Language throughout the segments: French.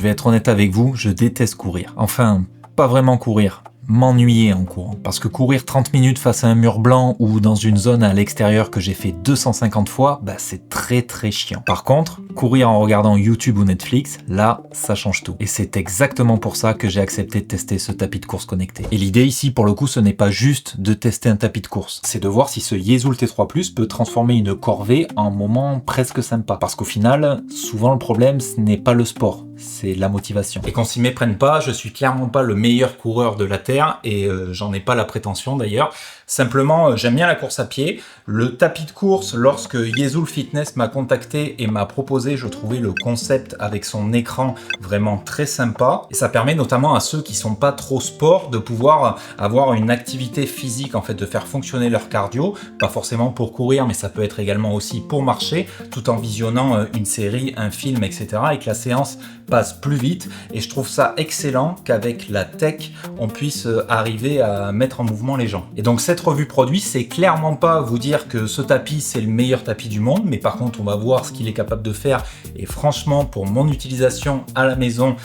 vais être honnête avec vous, je déteste courir. Enfin, pas vraiment courir. M'ennuyer en courant. Parce que courir 30 minutes face à un mur blanc ou dans une zone à l'extérieur que j'ai fait 250 fois, bah c'est très chiant. Par contre, courir en regardant YouTube ou Netflix, là, ça change tout. Et c'est exactement pour ça que j'ai accepté de tester ce tapis de course connecté. Et l'idée ici, pour le coup, ce n'est pas juste de tester un tapis de course. C'est de voir si ce Yeezool T3 Plus peut transformer une corvée en moment presque sympa. Parce qu'au final, souvent le problème, ce n'est pas le sport, c'est la motivation. Et qu'on s'y méprenne pas, je suis clairement pas le meilleur coureur de la Terre, et j'en ai pas la prétention d'ailleurs. Simplement, j'aime bien la course à pied. Le tapis de course, lorsque Yeezool Fitness m'a contacté et m'a proposé, je trouvais le concept avec son écran vraiment très sympa. Et ça permet notamment à ceux qui sont pas trop sport de pouvoir avoir une activité physique, en fait, de faire fonctionner leur cardio. Pas forcément pour courir, mais ça peut être également aussi pour marcher, tout en visionnant une série, un film, etc. et que la séance passe plus vite. Et je trouve ça excellent qu'avec la tech, on puisse arriver à mettre en mouvement les gens. Et donc cette revue produit, c'est clairement pas vous dire que ce tapis c'est le meilleur tapis du monde, mais par contre on va voir ce qu'il est capable de faire. Et franchement, pour mon utilisation à la maison,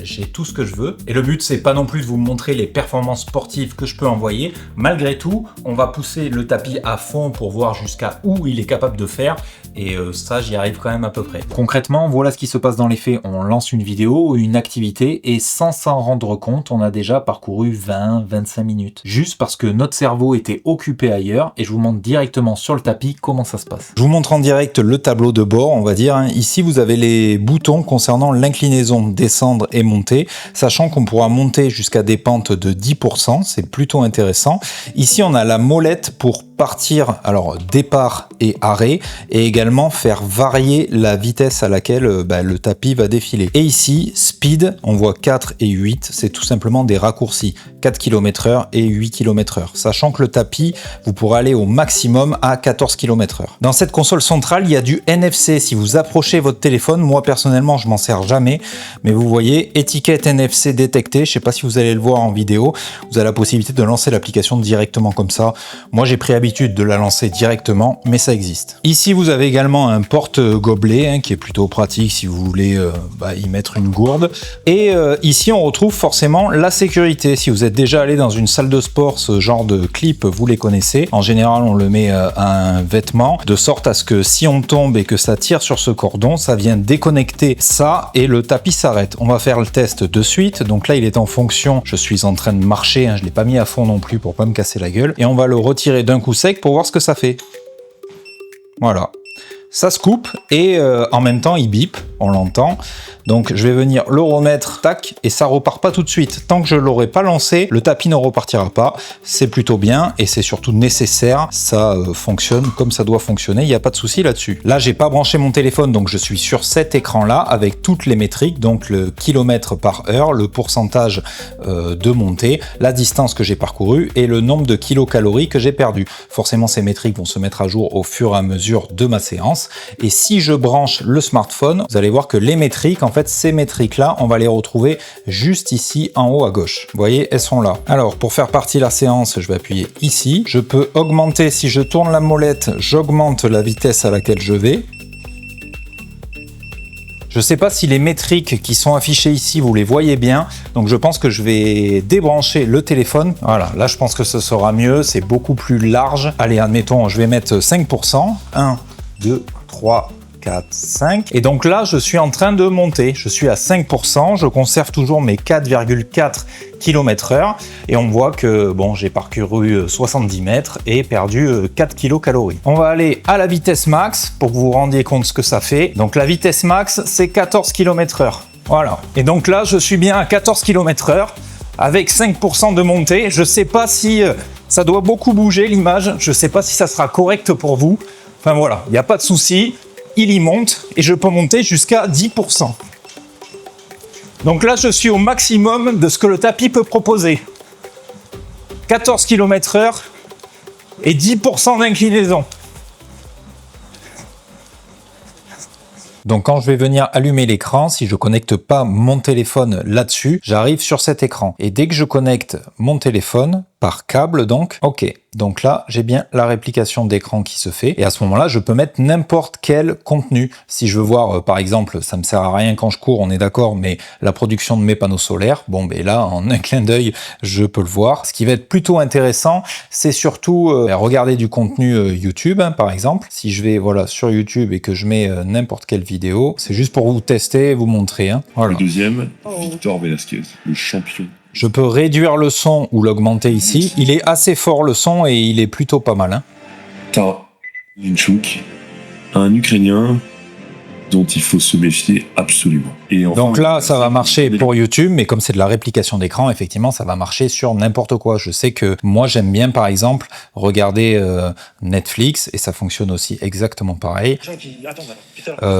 j'ai tout ce que je veux. Et le but c'est pas non plus de vous montrer les performances sportives que je peux envoyer. Malgré tout, on va pousser le tapis à fond pour voir jusqu'à où il est capable de faire. Et ça, j'y arrive quand même à peu près. Concrètement, voilà ce qui se passe dans les faits. On lance une vidéo, une activité, et sans s'en rendre compte, on a déjà parcouru 20-25 minutes. Juste parce que notre cerveau était occupé ailleurs, et je vous montre directement sur le tapis comment ça se passe. Je vous montre en direct le tableau de bord, on va dire. Ici, vous avez les boutons concernant l'inclinaison, descendre et monter, sachant qu'on pourra monter jusqu'à des pentes de 10%, c'est plutôt intéressant. Ici, on a la molette pour partir, alors départ et arrêt, et également faire varier la vitesse à laquelle le tapis va défiler. Et ici, speed, on voit 4 et 8, c'est tout simplement des raccourcis, 4 km/h et 8 km/h, sachant que le tapis, vous pourrez aller au maximum à 14 km/h. Dans cette console centrale, il y a du NFC. Si vous approchez votre téléphone, moi personnellement, je m'en sers jamais, mais vous voyez, étiquette NFC détectée, je sais pas si vous allez le voir en vidéo, vous avez la possibilité de lancer l'application directement comme ça. Moi, j'ai pris habitude de la lancer directement, mais ça existe. Ici, vous avez également un porte-gobelet qui est plutôt pratique si vous voulez y mettre une gourde. Et ici, on retrouve forcément la sécurité. Si vous êtes déjà allé dans une salle de sport, ce genre de clip, vous les connaissez. En général, on le met à un vêtement, de sorte à ce que si on tombe et que ça tire sur ce cordon, ça vient déconnecter ça et le tapis s'arrête. On va faire le test de suite. Donc là, il est en fonction. Je suis en train de marcher. Je ne l'ai pas mis à fond non plus pour pas me casser la gueule. Et on va le retirer d'un coup sec pour voir ce que ça fait. Voilà. Ça se coupe et en même temps il bip, on l'entend. Donc je vais venir le remettre, tac, et ça repart pas tout de suite. Tant que je l'aurai pas lancé, le tapis ne repartira pas. C'est plutôt bien et c'est surtout nécessaire. Ça fonctionne comme ça doit fonctionner, il n'y a pas de souci là-dessus. Là, j'ai pas branché mon téléphone, donc je suis sur cet écran-là avec toutes les métriques, donc le kilomètre par heure, le pourcentage de montée, la distance que j'ai parcourue et le nombre de kilocalories que j'ai perdu. Forcément, ces métriques vont se mettre à jour au fur et à mesure de ma séance. Et si je branche le smartphone, vous allez voir que les métriques, en fait, ces métriques-là, on va les retrouver juste ici en haut à gauche. Vous voyez, elles sont là. Alors, pour faire partie de la séance, je vais appuyer ici. Je peux augmenter, si je tourne la molette, j'augmente la vitesse à laquelle je vais. Je ne sais pas si les métriques qui sont affichées ici, vous les voyez bien. Donc je pense que je vais débrancher le téléphone. Voilà, là je pense que ce sera mieux. C'est beaucoup plus large. Allez, admettons, je vais mettre 5%. 1, 2, 3, 4, 5. Et donc là, je suis en train de monter. Je suis à 5%. Je conserve toujours mes 4,4 km/h. Et on voit que bon, j'ai parcouru 70 mètres et perdu 4 kilocalories. On va aller à la vitesse max pour que vous vous rendiez compte ce que ça fait. Donc la vitesse max, c'est 14 km/h. Voilà. Et donc là, je suis bien à 14 km/h avec 5% de montée. Je ne sais pas si ça doit beaucoup bouger l'image. Je ne sais pas si ça sera correct pour vous. Enfin voilà, il n'y a pas de souci. Il y monte et je peux monter jusqu'à 10%. Donc là, je suis au maximum de ce que le tapis peut proposer. 14 km/h et 10% d'inclinaison. Donc quand je vais venir allumer l'écran, si je connecte pas mon téléphone là-dessus, j'arrive sur cet écran. Et dès que je connecte mon téléphone, par câble donc. Ok, donc là j'ai bien la réplication d'écran qui se fait et à ce moment-là je peux mettre n'importe quel contenu. Si je veux voir par exemple, ça me sert à rien quand je cours, on est d'accord, mais la production de mes panneaux solaires, bon ben là en un clin d'œil je peux le voir. Ce qui va être plutôt intéressant, c'est surtout regarder du contenu YouTube hein, par exemple. Si je vais voilà sur YouTube et que je mets n'importe quelle vidéo, c'est juste pour vous tester, vous montrer. Hein. Voilà. Le deuxième, Victor Velasquez, le champion. Je peux réduire le son ou l'augmenter ici. Il est assez fort le son et il est plutôt pas mal. Hein. Tara Linchuk, un Ukrainien dont il faut se méfier absolument. Et enfin, donc là, ça va marcher pour YouTube, mais comme c'est de la réplication d'écran, effectivement, ça va marcher sur n'importe quoi. Je sais que moi, j'aime bien, par exemple, regarder Netflix, et ça fonctionne aussi exactement pareil.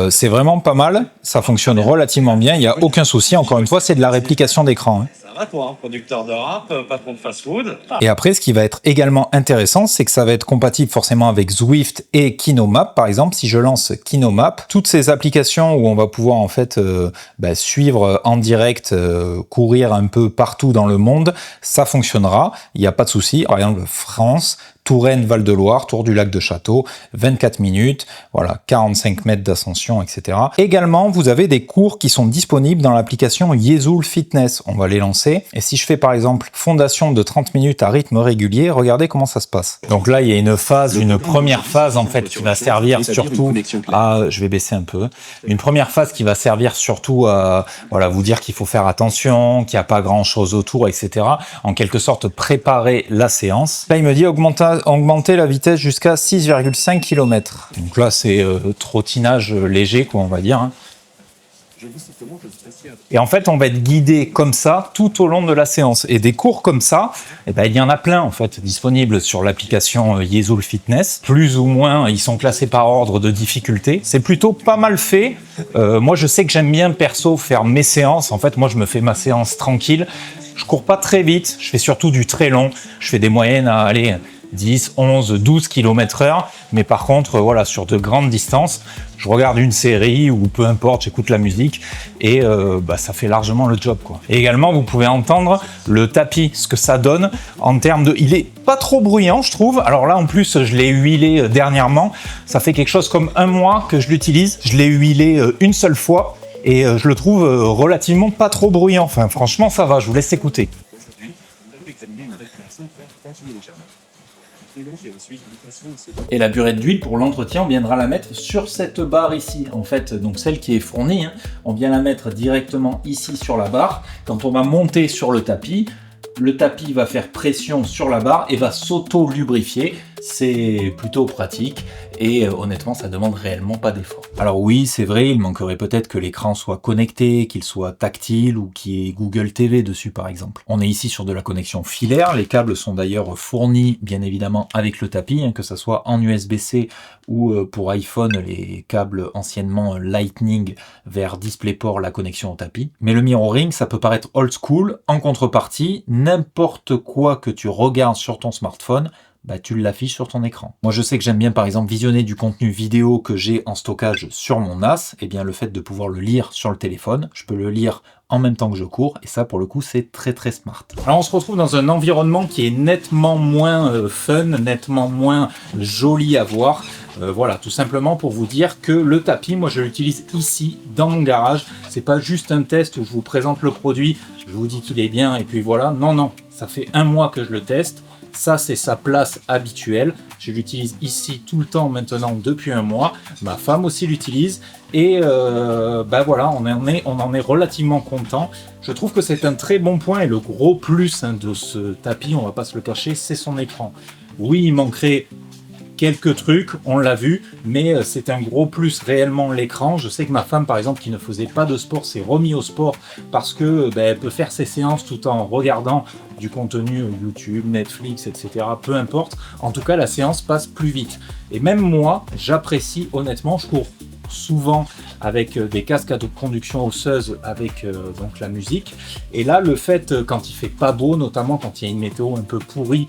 C'est vraiment pas mal, ça fonctionne relativement bien, il n'y a aucun souci. Encore une fois, c'est de la réplication d'écran. Hein. Ça va toi, hein, producteur de rap, patron de fast-food. Et après, ce qui va être également intéressant, c'est que ça va être compatible forcément avec Zwift et KinoMap. Par exemple, si je lance KinoMap, toutes ces applications où on va pouvoir en fait suivre en direct, courir un peu partout dans le monde, ça fonctionnera. Il n'y a pas de souci. Par exemple, France, Touraine, Val-de-Loire, Tour du Lac de Château, 24 minutes, voilà, 45 mètres d'ascension, etc. Également, vous avez des cours qui sont disponibles dans l'application Yezoul Fitness. On va les lancer. Et si je fais par exemple fondation de 30 minutes à rythme régulier, regardez comment ça se passe. Donc là, il y a une première phase en fait qui va servir surtout à, je vais baisser un peu, une première phase qui va servir surtout à vous dire qu'il faut faire attention, qu'il n'y a pas grand chose autour, etc. En quelque sorte, préparer la séance. Là, il me dit augmenter la vitesse jusqu'à 6,5 km. Donc là, c'est trottinage léger, quoi, on va dire. Hein. Et en fait, on va être guidé comme ça tout au long de la séance. Et des cours comme ça, il y en a plein en fait disponibles sur l'application Yezoul Fitness. Plus ou moins, ils sont classés par ordre de difficulté. C'est plutôt pas mal fait. Moi, je sais que j'aime bien perso faire mes séances. En fait, moi, je me fais ma séance tranquille. Je cours pas très vite. Je fais surtout du très long. Je fais des moyennes à aller 10, 11, 12 km/h. Mais par contre, voilà, sur de grandes distances, je regarde une série ou peu importe, j'écoute la musique et ça fait largement le job, quoi. Et également, vous pouvez entendre le tapis, ce que ça donne en termes de... Il est pas trop bruyant, je trouve. Alors là, en plus, je l'ai huilé dernièrement. Ça fait quelque chose comme 1 mois que je l'utilise. Je l'ai huilé une seule fois et je le trouve relativement pas trop bruyant. Enfin, franchement, ça va. Je vous laisse écouter. Et la burette d'huile pour l'entretien, on viendra la mettre sur cette barre ici. En fait, donc celle qui est fournie, hein, on vient la mettre directement ici sur la barre. Quand on va monter sur le tapis va faire pression sur la barre et va s'auto-lubrifier. C'est plutôt pratique et honnêtement, ça demande réellement pas d'effort. Alors oui, c'est vrai, il manquerait peut-être que l'écran soit connecté, qu'il soit tactile ou qu'il y ait Google TV dessus par exemple. On est ici sur de la connexion filaire, les câbles sont d'ailleurs fournis bien évidemment avec le tapis, hein, que ça soit en USB-C ou pour iPhone, les câbles anciennement Lightning vers DisplayPort, la connexion au tapis. Mais le mirroring, ça peut paraître old school. En contrepartie, n'importe quoi que tu regardes sur ton smartphone, tu l'affiches sur ton écran. Moi, je sais que j'aime bien, par exemple, visionner du contenu vidéo que j'ai en stockage sur mon NAS. Et bien, le fait de pouvoir le lire sur le téléphone, je peux le lire en même temps que je cours. Et ça, pour le coup, c'est très, très smart. Alors, on se retrouve dans un environnement qui est nettement moins fun, nettement moins joli à voir. Voilà, tout simplement pour vous dire que le tapis, moi, je l'utilise ici, dans mon garage. C'est pas juste un test où je vous présente le produit, je vous dis qu'il est bien, et puis voilà. Non, non, ça fait 1 mois que je le teste. Ça, c'est sa place habituelle. Je l'utilise ici tout le temps maintenant depuis 1 mois. Ma femme aussi l'utilise. Et voilà, on en est relativement content. Je trouve que c'est un très bon point. Et le gros plus de ce tapis, on va pas se le cacher, c'est son écran. Oui, il manquerait quelques trucs, on l'a vu, mais c'est un gros plus réellement l'écran. Je sais que ma femme, par exemple, qui ne faisait pas de sport, s'est remis au sport parce que elle peut faire ses séances tout en regardant du contenu YouTube, Netflix, etc. Peu importe. En tout cas, la séance passe plus vite. Et même moi, j'apprécie honnêtement, je cours souvent avec des casques à conduction osseuse avec donc la musique. Et là, le fait, quand il fait pas beau, notamment quand il y a une météo un peu pourrie,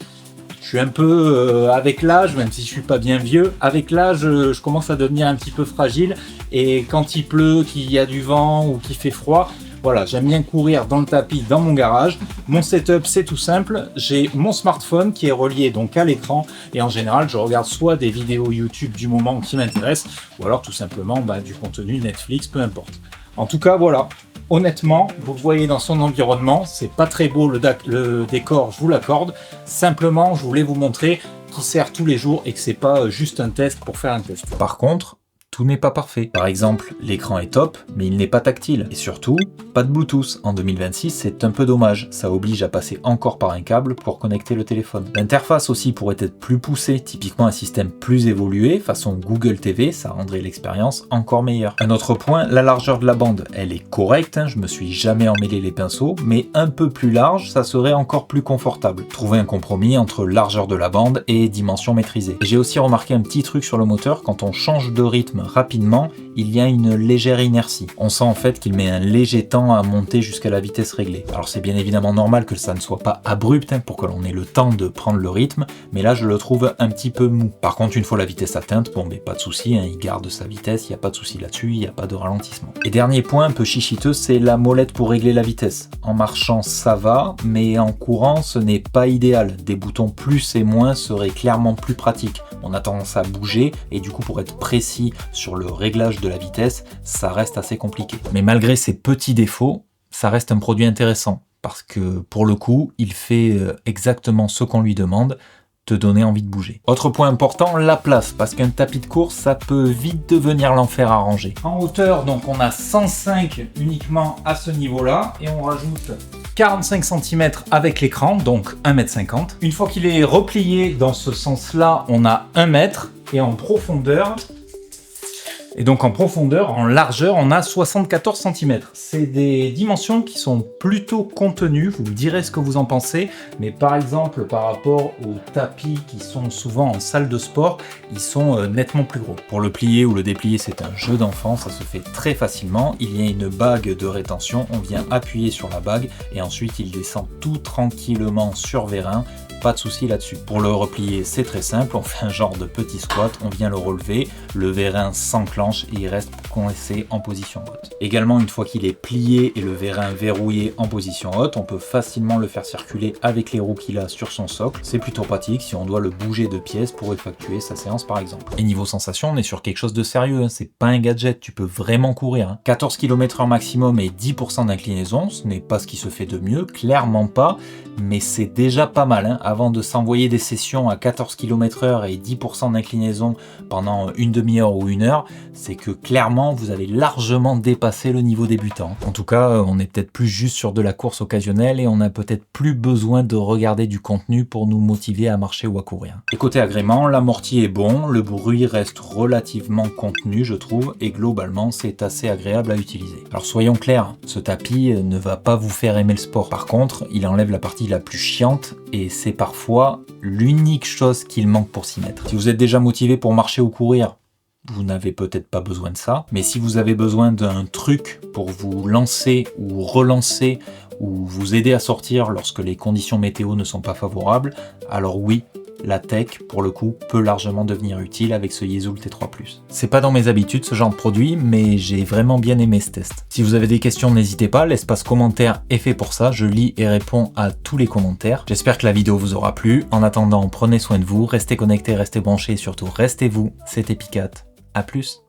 je suis un peu avec l'âge, même si je suis pas bien vieux, avec l'âge, je commence à devenir un petit peu fragile. Et quand il pleut, qu'il y a du vent ou qu'il fait froid, Voilà, j'aime bien courir dans le tapis, dans mon garage. Mon setup, c'est tout simple. J'ai mon smartphone qui est relié donc à l'écran et en général, je regarde soit des vidéos YouTube du moment qui m'intéressent ou alors tout simplement du contenu Netflix, peu importe. En tout cas, voilà. Honnêtement, vous le voyez dans son environnement, c'est pas très beau le décor, je vous l'accorde. Simplement, je voulais vous montrer qu'il sert tous les jours et que c'est pas juste un test pour faire un test. Par contre, tout n'est pas parfait. Par exemple, l'écran est top, mais il n'est pas tactile. Et surtout, pas de Bluetooth. En 2026, c'est un peu dommage. Ça oblige à passer encore par un câble pour connecter le téléphone. L'interface aussi pourrait être plus poussée, typiquement un système plus évolué, façon Google TV, ça rendrait l'expérience encore meilleure. Un autre point, la largeur de la bande. Elle est correcte, je me suis jamais emmêlé les pinceaux, mais un peu plus large, ça serait encore plus confortable. Trouver un compromis entre largeur de la bande et dimension maîtrisée. J'ai aussi remarqué un petit truc sur le moteur, quand on change de rythme rapidement, il y a une légère inertie. On sent en fait qu'il met un léger temps à monter jusqu'à la vitesse réglée. Alors c'est bien évidemment normal que ça ne soit pas abrupt pour que l'on ait le temps de prendre le rythme, mais là je le trouve un petit peu mou. Par contre, une fois la vitesse atteinte, bon mais pas de souci, il garde sa vitesse, il n'y a pas de souci là-dessus, il n'y a pas de ralentissement. Et dernier point un peu chichiteux, c'est la molette pour régler la vitesse. En marchant ça va, mais en courant ce n'est pas idéal. Des boutons plus et moins seraient clairement plus pratiques. On a tendance à bouger et du coup pour être précis sur le réglage de la vitesse, ça reste assez compliqué. Mais malgré ces petits défauts, ça reste un produit intéressant parce que pour le coup, il fait exactement ce qu'on lui demande, te donner envie de bouger. Autre point important, la place, parce qu'un tapis de course, ça peut vite devenir l'enfer à ranger. En hauteur, donc on a 105 uniquement à ce niveau-là et on rajoute 45 cm avec l'écran, donc 1,50 m. Une fois qu'il est replié dans ce sens-là, on a 1 mètre et en profondeur, en largeur, on a 74 cm. C'est des dimensions qui sont plutôt contenues, vous me direz ce que vous en pensez, mais par exemple, par rapport aux tapis qui sont souvent en salle de sport, ils sont nettement plus gros. Pour le plier ou le déplier, c'est un jeu d'enfant, ça se fait très facilement. Il y a une bague de rétention, on vient appuyer sur la bague et ensuite il descend tout tranquillement sur vérin. Pas de souci là-dessus. Pour le replier, c'est très simple, on fait un genre de petit squat, on vient le relever, le vérin s'enclenche et il reste coincé en position haute. Également, une fois qu'il est plié et le vérin verrouillé en position haute, on peut facilement le faire circuler avec les roues qu'il a sur son socle. C'est plutôt pratique si on doit le bouger de pièces pour effectuer sa séance par exemple. Et niveau sensation, on est sur quelque chose de sérieux, c'est pas un gadget, tu peux vraiment courir. 14 km/h maximum et 10% d'inclinaison, ce n'est pas ce qui se fait de mieux, clairement pas, mais c'est déjà pas mal. Avant de s'envoyer des sessions à 14 km/h et 10% d'inclinaison pendant une demi-heure ou une heure, c'est que clairement vous avez largement dépassé le niveau débutant. En tout cas, on est peut-être plus juste sur de la course occasionnelle et on a peut-être plus besoin de regarder du contenu pour nous motiver à marcher ou à courir. Et côté agrément, l'amorti est bon, le bruit reste relativement contenu je trouve, et globalement c'est assez agréable à utiliser. Alors soyons clairs, ce tapis ne va pas vous faire aimer le sport. Par contre, il enlève la partie la plus chiante et c'est parfois l'unique chose qu'il manque pour s'y mettre. Si vous êtes déjà motivé pour marcher ou courir, vous n'avez peut-être pas besoin de ça, mais si vous avez besoin d'un truc pour vous lancer ou relancer ou vous aider à sortir lorsque les conditions météo ne sont pas favorables, alors oui, la tech, pour le coup, peut largement devenir utile avec ce Yeezool T3+. C'est pas dans mes habitudes ce genre de produit, mais j'ai vraiment bien aimé ce test. Si vous avez des questions, n'hésitez pas, l'espace commentaire est fait pour ça, je lis et réponds à tous les commentaires. J'espère que la vidéo vous aura plu. En attendant, prenez soin de vous, restez connectés, restez branchés et surtout restez vous. C'était Picat. À plus.